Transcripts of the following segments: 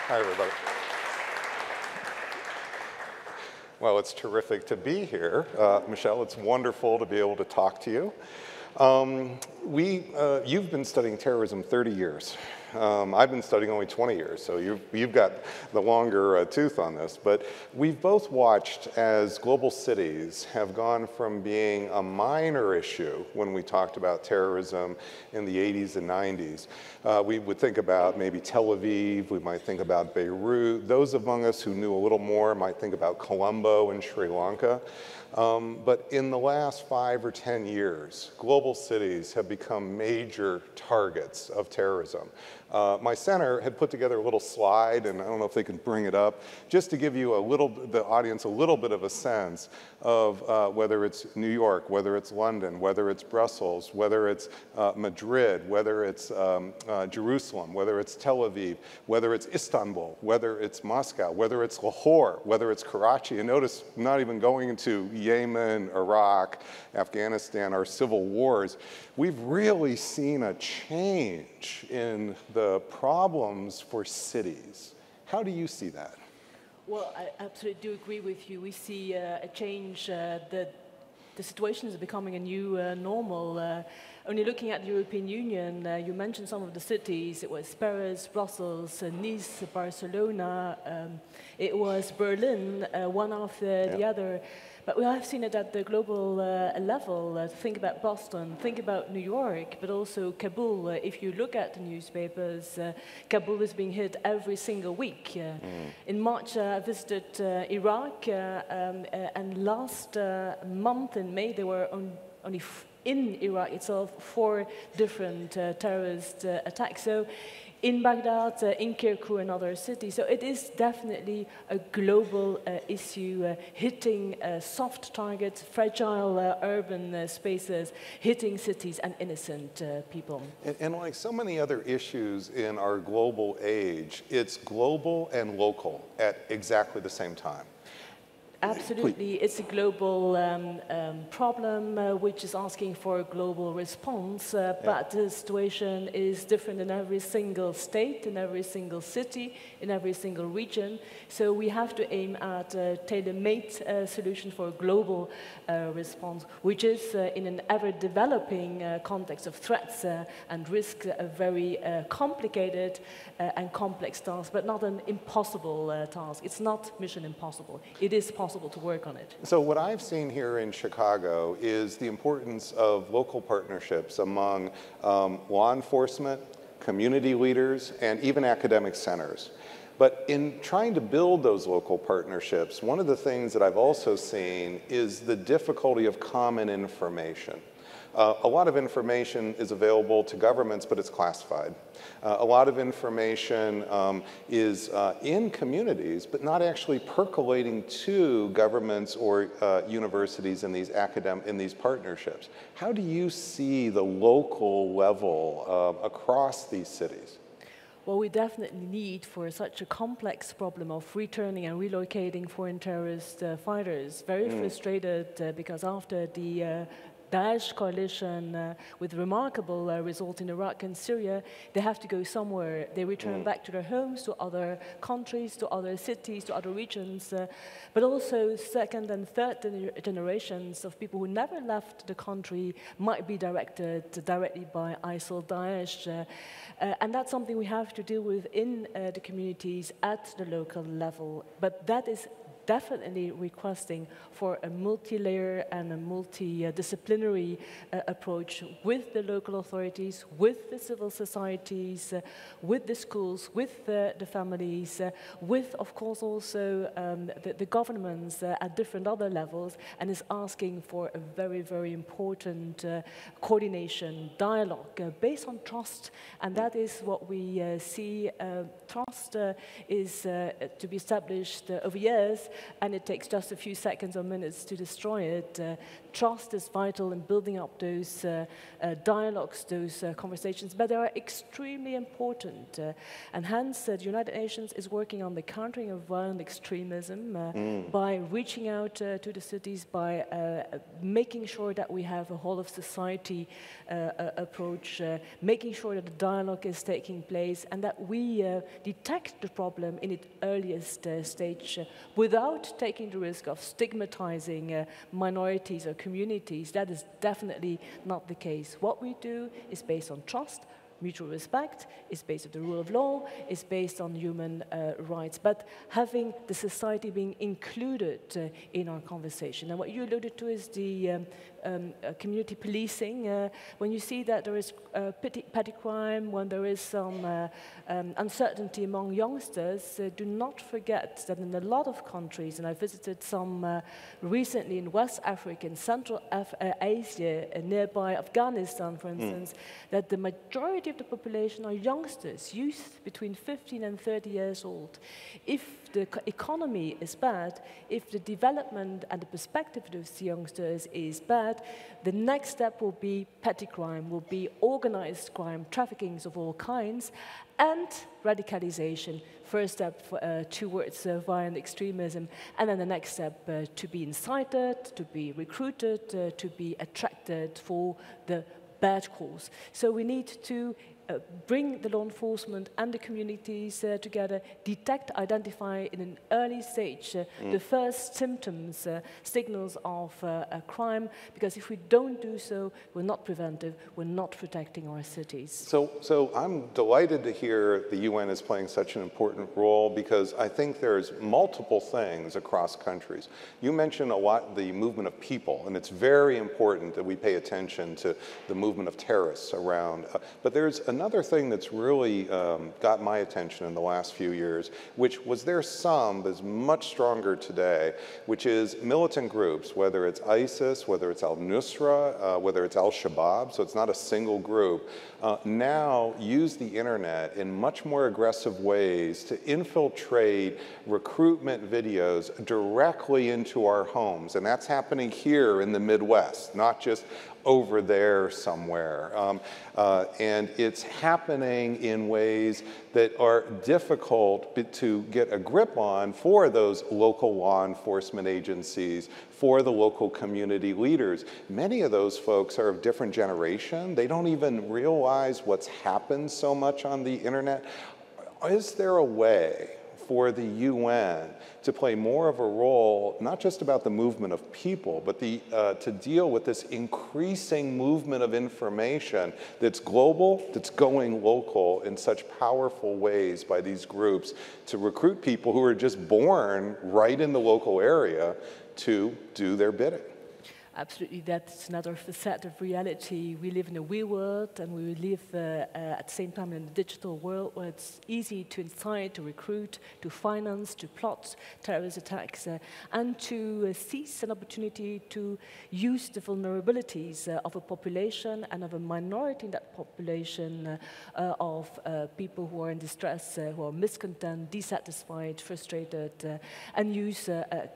Hi, everybody. Well, it's terrific to be here. Michèle, it's wonderful to be able to talk to you. You've been studying terrorism 30 years. I've been studying only 20 years, so you've got the longer tooth on this. But we've both watched as global cities have gone from being a minor issue when we talked about terrorism in the 80s and 90s. We would think about maybe Tel Aviv, we might think about Beirut. Those among us who knew a little more might think about Colombo in Sri Lanka. But in the last 5 or 10 years, global cities have become major targets of terrorism. My center had put together a little slide, and I don't know if they can bring it up, just to give you the audience a little bit of a sense of whether it's New York, whether it's London, whether it's Brussels, whether it's Madrid, whether it's Jerusalem, whether it's Tel Aviv, whether it's Istanbul, whether it's Moscow, whether it's Lahore, whether it's Karachi. And notice, not even going into Yemen, Iraq, Afghanistan, our civil wars, we've really seen a change in the problems for cities. How do you see that? Well, I absolutely do agree with you. We see a change. The situation is becoming a new normal. Only looking at the European Union, you mentioned some of the cities. It was Paris, Brussels, Nice, Barcelona. It was Berlin, one after the other. But we have seen it at the global level. Think about Boston, think about New York, but also Kabul. If you look at the newspapers, Kabul is being hit every single week. In March, I visited Iraq, and last month in May, there were only in Iraq itself 4 different terrorist attacks. So in Baghdad, in Kirkuk and other cities. So it is definitely a global issue, hitting soft targets, fragile urban spaces, hitting cities and innocent people. And like so many other issues in our global age, it's global and local at exactly the same time. Absolutely. It's a global problem which is asking for a global response, but the situation is different in every single state, in every single city, in every single region. So we have to aim at a tailor-made solution for a global response, which is in an ever-developing context of threats and risks, a very complicated and complex task, but not an impossible task. It's not mission impossible. It is possible to work on it. So what I've seen here in Chicago is the importance of local partnerships among law enforcement, community leaders, and even academic centers. But in trying to build those local partnerships, one of the things that I've also seen is the difficulty of common information. A lot of information is available to governments, but it's classified. A lot of information is in communities, but not actually percolating to governments or universities in these partnerships. How do you see the local level across these cities? Well, we definitely need, for such a complex problem of returning and relocating foreign terrorist fighters, very frustrated because after the Daesh coalition with remarkable results in Iraq and Syria, they have to go somewhere. They return back to their homes, to other countries, to other cities, to other regions, but also second and third generations of people who never left the country might be directed directly by ISIL, Daesh. And that's something we have to deal with in the communities at the local level. But that is definitely requesting for a multi-layer and a multidisciplinary approach with the local authorities, with the civil societies, with the schools, with the families, with, of course, also the governments at different other levels, and is asking for a very, very important coordination, dialogue based on trust. And that is what we see. Trust is to be established over years, and it takes just a few seconds or minutes to destroy it. Trust is vital in building up those dialogues, those conversations, but they are extremely important. And hence, the United Nations is working on the countering of violent extremism by reaching out to the cities, by making sure that we have a whole of society approach, making sure that the dialogue is taking place and that we detect the problem in its earliest stage without taking the risk of stigmatizing minorities or communities. That is definitely not the case. What we do is based on trust, mutual respect, is based on the rule of law, is based on human rights, but having the society being included in our conversation. And what you alluded to is the community policing. When you see that there is petty crime, when there is some uncertainty among youngsters, do not forget that in a lot of countries, and I visited some recently in West Africa, in Central Asia, nearby Afghanistan, for instance, that the majority of the population are youngsters, youth between 15 and 30 years old. If the economy is bad, if the development and the perspective of those youngsters is bad, the next step will be petty crime, will be organized crime, traffickings of all kinds, and radicalization. First step towards violent extremism, and then the next step to be incited, to be recruited, to be attracted for the bad cause. So we need to bring the law enforcement and the communities together, detect, identify in an early stage the first symptoms, signals of a crime, because if we don't do so, we're not preventive, we're not protecting our cities. So I'm delighted to hear the UN is playing such an important role, because I think there's multiple things across countries. You mentioned a lot the movement of people, and it's very important that we pay attention to the movement of terrorists around, but there's another thing that's really got my attention in the last few years, which was there some, but is much stronger today, which is militant groups, whether it's ISIS, whether it's al-Nusra, whether it's al-Shabaab, so it's not a single group, now use the internet in much more aggressive ways to infiltrate recruitment videos directly into our homes. And that's happening here in the Midwest, not just over there somewhere. And it's happening in ways that are difficult to get a grip on for those local law enforcement agencies, for the local community leaders. Many of those folks are of different generation. They don't even realize what's happened so much on the internet. Is there a way for the UN to play more of a role, not just about the movement of people, but to deal with this increasing movement of information that's global, that's going local in such powerful ways by these groups to recruit people who are just born right in the local area to do their bidding? Absolutely, that's another facet of reality. We live in a real world, and we live at the same time in a digital world where it's easy to incite, to recruit, to finance, to plot terrorist attacks, and to seize an opportunity to use the vulnerabilities of a population and of a minority in that population of people who are in distress, who are miscontent, dissatisfied, frustrated, and use a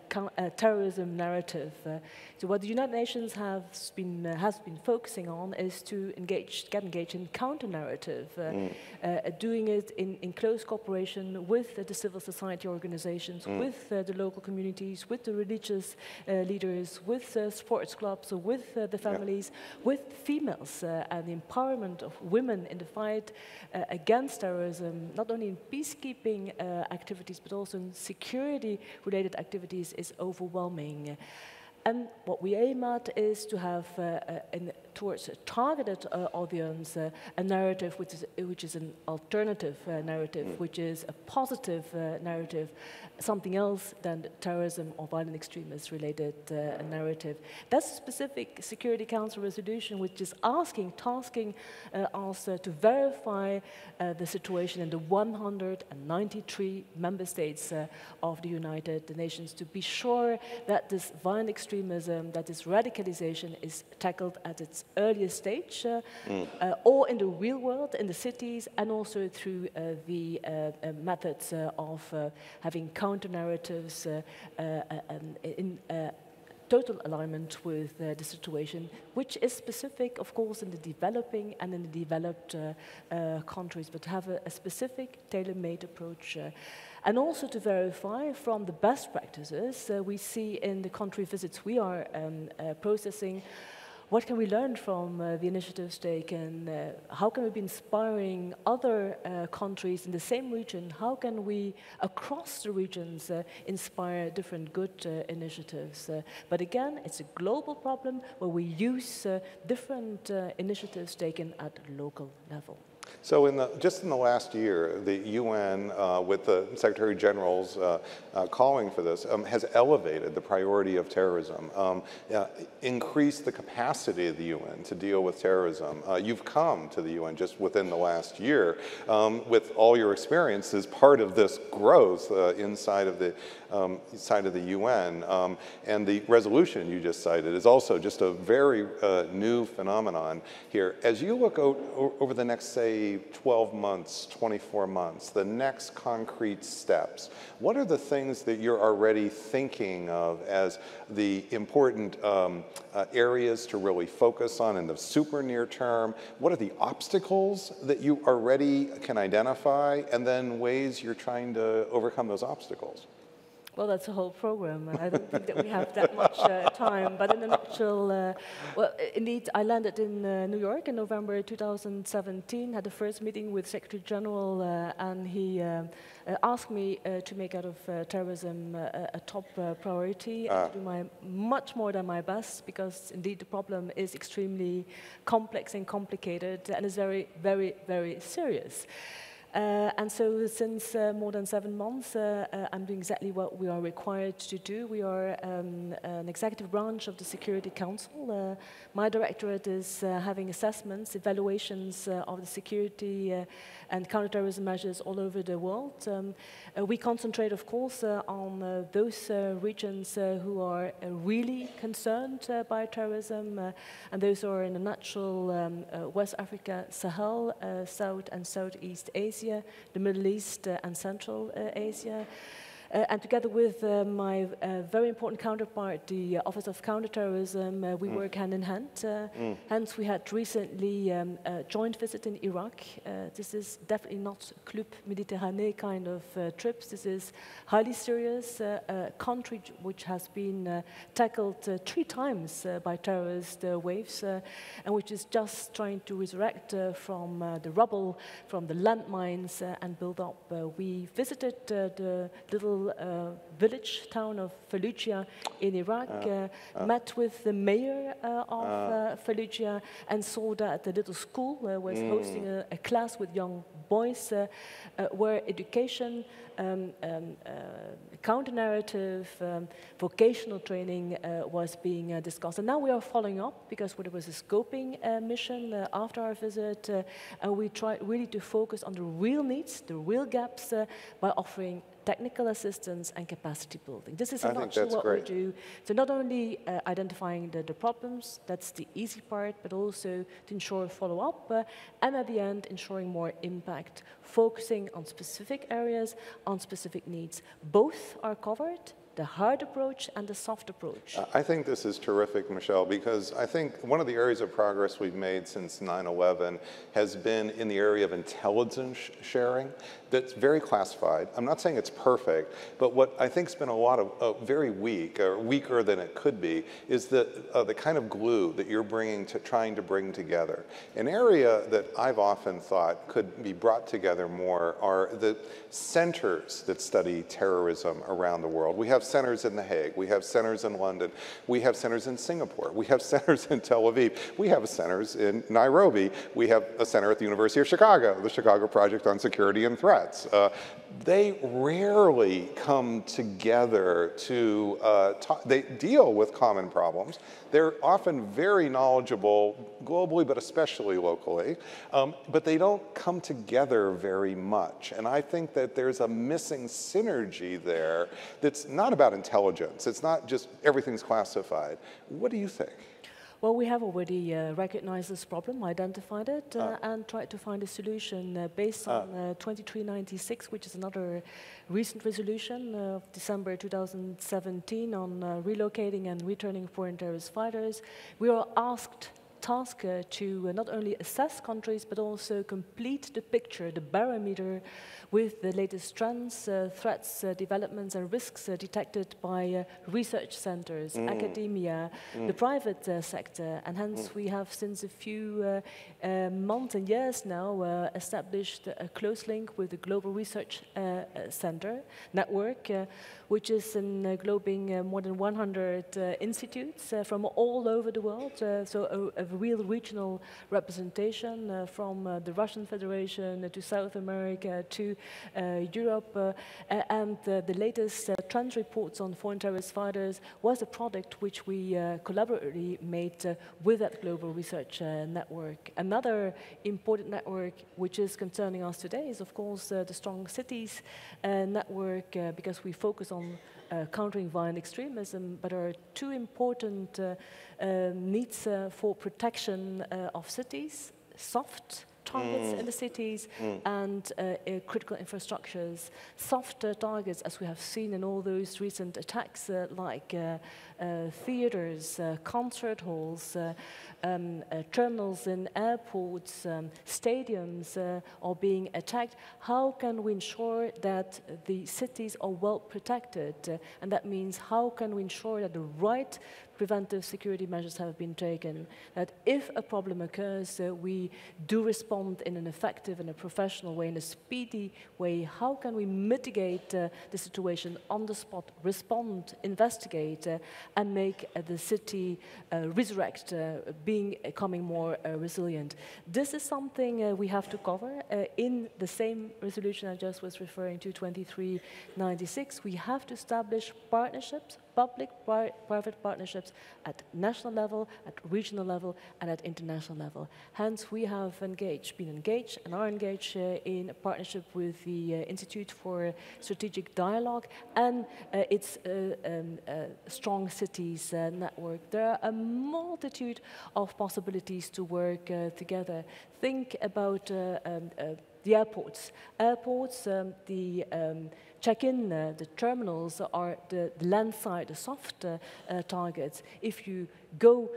terrorism narrative. So what the United Nations has been focusing on is to get engaged in counter-narrative, doing it in close cooperation with the civil society organizations, with the local communities, with the religious leaders, with sports clubs, with the families, with females, and the empowerment of women in the fight against terrorism, not only in peacekeeping activities, but also in security-related activities, is overwhelming. And what we aim at is to have, towards a targeted audience, a narrative which is an alternative narrative, which is a positive narrative, something else than terrorism or violent extremist-related narrative. That's a specific Security Council resolution which is tasking us to verify the situation in the 193 member states of the United Nations, to be sure that this violent extremism, that this radicalization is tackled at its earliest stage, or in the real world, in the cities, and also through the methods of having counter-narratives in total alignment with the situation, which is specific, of course, in the developing and in the developed countries, but have a specific tailor-made approach. And also to verify from the best practices we see in the country visits we are processing, what can we learn from the initiatives taken? How can we be inspiring other countries in the same region? How can we, across the regions, inspire different good initiatives? But again, it's a global problem where we use different initiatives taken at local level. So just in the last year, the UN, with the Secretary General's calling for this, has elevated the priority of terrorism, increased the capacity of the UN to deal with terrorism. You've come to the UN just within the last year with all your experience as part of this growth inside of the UN. And the resolution you just cited is also just a very new phenomenon here. As you look over the next, say, 12 months, 24 months, the next concrete steps, what are the things that you're already thinking of as the important areas to really focus on in the super near term? What are the obstacles that you already can identify, and then ways you're trying to overcome those obstacles? Well, that's a whole program. I don't think that we have that much time. But in a nutshell, well, indeed, I landed in New York in November 2017, had the first meeting with Secretary General, and he asked me to make out of terrorism a top priority, and to do much more than my best, because indeed the problem is extremely complex and complicated, and is very, very, very serious. And so since more than 7 months, I'm doing exactly what we are required to do. We are an executive branch of the Security Council. My directorate is having assessments, evaluations of the security and counterterrorism measures all over the world. We concentrate, of course, on those regions who are really concerned by terrorism, and those are, in a nutshell, West Africa, Sahel, South and Southeast Asia, the Middle East and Central Asia. And together with my very important counterpart, the Office of Counterterrorism, we work hand in hand. Hence, we had recently a joint visit in Iraq. This is definitely not Club Méditerranée kind of trips. This is highly serious, a country which has been tackled 3 times by terrorist waves, and which is just trying to resurrect from the rubble, from the landmines, and build up. We visited the little village town of Fallujah in Iraq, met with the mayor of Fallujah, and saw that the little school was hosting a class with young boys where education, counter-narrative, vocational training was being discussed. And now we are following up, because there was a scoping mission after our visit, and we try really to focus on the real needs, the real gaps, by offering technical assistance and capacity building. This is in a nutshell what we do. So not only identifying the problems, that's the easy part, but also to ensure follow-up, and at the end, ensuring more impact, focusing on specific areas, on specific needs. Both are covered, the hard approach and the soft approach. I think this is terrific, Michèle, because I think one of the areas of progress we've made since 9/11 has been in the area of intelligence sharing that's very classified. I'm not saying it's perfect, but what I think's been a lot of very weak, or weaker than it could be, is the kind of glue that you're trying to bring together. An area that I've often thought could be brought together more are the centers that study terrorism around the world. We have centers in The Hague, we have centers in London, we have centers in Singapore, we have centers in Tel Aviv, we have centers in Nairobi, we have a center at the University of Chicago, the Chicago Project on Security and Threats. They rarely come together to they deal with common problems. They're often very knowledgeable globally, but especially locally, but they don't come together very much. And I think that there's a missing synergy there that's not about intelligence. It's not just everything's classified. What do you think? Well, we have already recognized this problem, identified it, and tried to find a solution based on 2396, which is another recent resolution of December 2017 on relocating and returning foreign terrorist fighters. We are tasked to not only assess countries, but also complete the picture, the barometer, with the latest trends, threats, developments, and risks detected by research centers, academia, the private sector, and hence we have, since a few months and years now, established a close link with the Global Research Center network, which is englobing more than 100 institutes from all over the world, so a real regional representation from the Russian Federation to South America to Europe, and the latest trend reports on foreign terrorist fighters was a product which we collaboratively made with that global research network. Another important network which is concerning us today is, of course, the Strong Cities network, because we focus on countering violent extremism, but there are two important needs for protection of cities: soft targets in the cities and critical infrastructures. Soft targets, as we have seen in all those recent attacks, like theaters, concert halls, terminals in airports, stadiums are being attacked. How can we ensure that the cities are well protected? And that means, how can we ensure that the right preventive security measures have been taken, that if a problem occurs, we do respond in an effective and a professional way, in a speedy way? How can we mitigate the situation on the spot, respond, investigate, and make the city resurrect, becoming more resilient? This is something we have to cover in the same resolution I just was referring to, 2396. We have to establish partnerships, public-private partnerships at national level, at regional level, and at international level. Hence, we have been engaged and are engaged in a partnership with the Institute for Strategic Dialogue and its Strong Cities network. There are a multitude of possibilities to work together. Think about the airports. The check-in, the terminals are the land side, the soft targets. If you go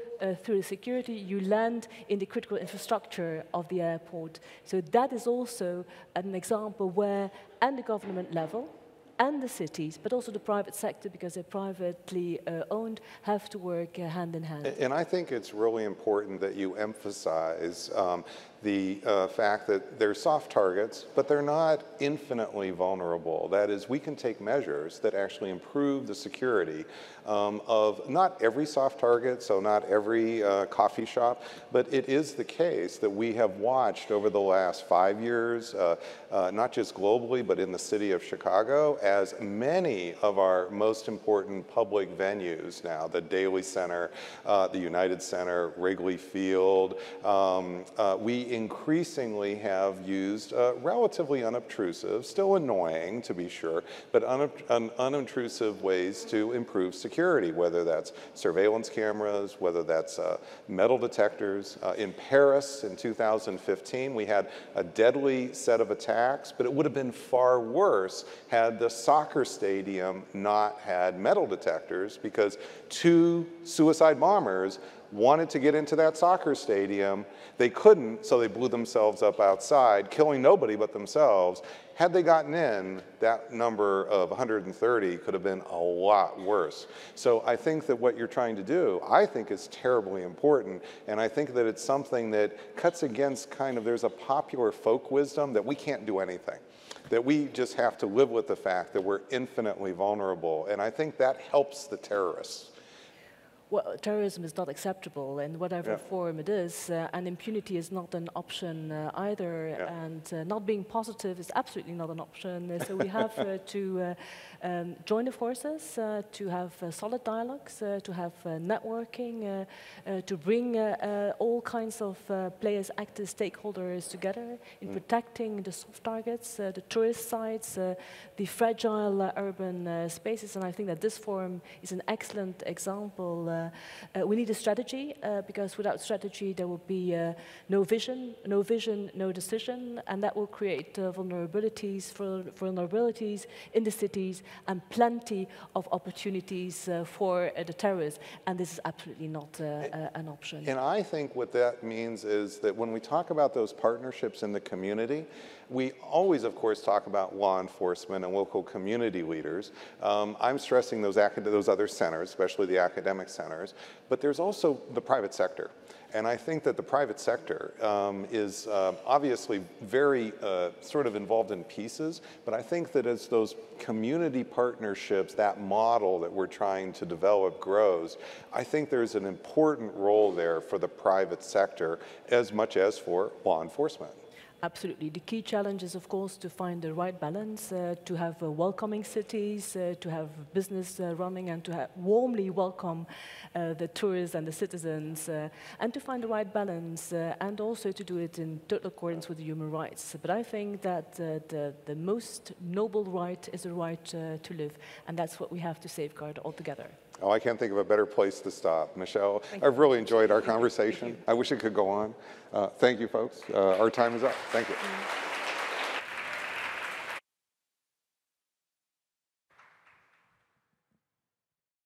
through the security, you land in the critical infrastructure of the airport. So that is also an example where, at the government level, and the cities, but also the private sector, because they're privately owned, have to work hand in hand. And I think it's really important that you emphasize the fact that they're soft targets, but they're not infinitely vulnerable. That is, we can take measures that actually improve the security of not every soft target, so not every coffee shop, but it is the case that we have watched over the last 5 years, not just globally, but in the city of Chicago, as many of our most important public venues now, the Daley Center, the United Center, Wrigley Field, we increasingly have used relatively unobtrusive, still annoying to be sure, but unobtrusive ways to improve security, whether that's surveillance cameras, whether that's metal detectors. In Paris in 2015, we had a deadly set of attacks, but it would have been far worse had the soccer stadium not had metal detectors, because 2 suicide bombers wanted to get into that soccer stadium. They couldn't, so they blew themselves up outside, killing nobody but themselves. Had they gotten in, that number of 130 could have been a lot worse. So I think that what you're trying to do, I think, is terribly important, and I think that it's something that cuts against there's a popular folk wisdom that we can't do anything, that we just have to live with the fact that we're infinitely vulnerable, and I think that helps the terrorists. Well, terrorism is not acceptable in whatever form it is, and impunity is not an option either, and not being positive is absolutely not an option. So we have to join the forces, to have solid dialogues, to have networking, to bring all kinds of players, actors, stakeholders together in protecting the soft targets, the tourist sites, the fragile urban spaces, and I think that this forum is an excellent example we need a strategy, because without strategy there will be no vision, no decision, and that will create vulnerabilities in the cities and plenty of opportunities for the terrorists, and this is absolutely not an option. And I think what that means is that when we talk about those partnerships in the community, we always, of course, talk about law enforcement and local community leaders. I'm stressing those other centers, especially the academic centers, but there's also the private sector. And I think that the private sector is obviously very sort of involved in pieces, but I think that as those community partnerships, that model that we're trying to develop grows, I think there's an important role there for the private sector as much as for law enforcement. Absolutely. The key challenge is, of course, to find the right balance, to have welcoming cities, to have business running, and to warmly welcome the tourists and the citizens, and to find the right balance, and also to do it in total accordance with human rights. But I think that the most noble right is the right to live, and that's what we have to safeguard altogether. Oh, I can't think of a better place to stop. Michèle, I've really enjoyed our conversation. I wish it could go on. Thank you, folks. Our time is up. Thank you.